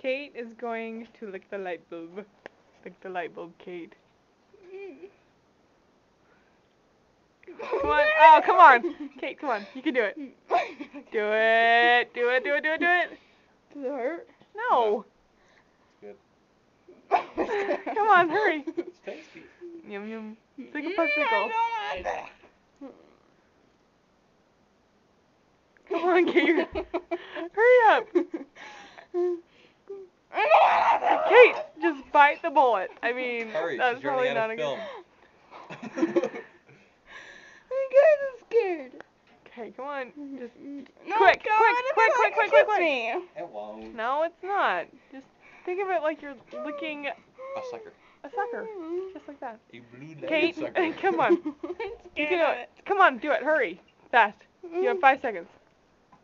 Kate is going to lick the light bulb. Lick the light bulb, Kate. Come on. Oh, come on. Kate, come on. You can do it. Do it. Do it, do it, do it, do it. Does it hurt? No. Good. Come on, hurry. It's tasty. Yum, yum. It's like a I popsicle. don't want that. Come on, Kate. Hurry up. Kate, just bite the bullet. I mean, Hurry, that's she's probably running not out a of good. film. I'm kind of scared. Okay, come on. Just No, quick, come on, quick, quick, quick, quick, quick. Me. It won't. No, it's not. Just think of it like you're licking A sucker. a sucker. Just like that. A blue-legged Kate, sucker. come on. I'm You scared can do of it. it. Come on, do it. Hurry. Fast. You have 5 seconds.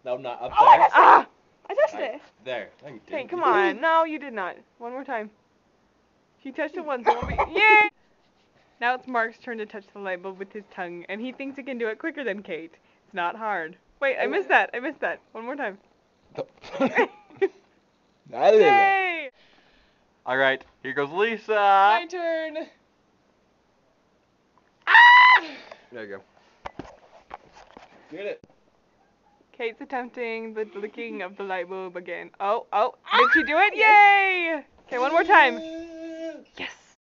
No, not up Oh, I there. got Ah! I touched Right it. there. No, you didn't. Kate, come You on. No, you did not. One more time. If you touched it once, it won't be. Yay! Now it's Mark's turn to touch the light bulb with his tongue, and he thinks he can do it quicker than Kate. It's not hard. Wait, I missed that. I missed that. One more time. Yay! All right, here goes Lisa. My turn. There you go. Get it. Kate's attempting the licking of the light bulb again. Oh, did she do it? Yay! Okay, one more time.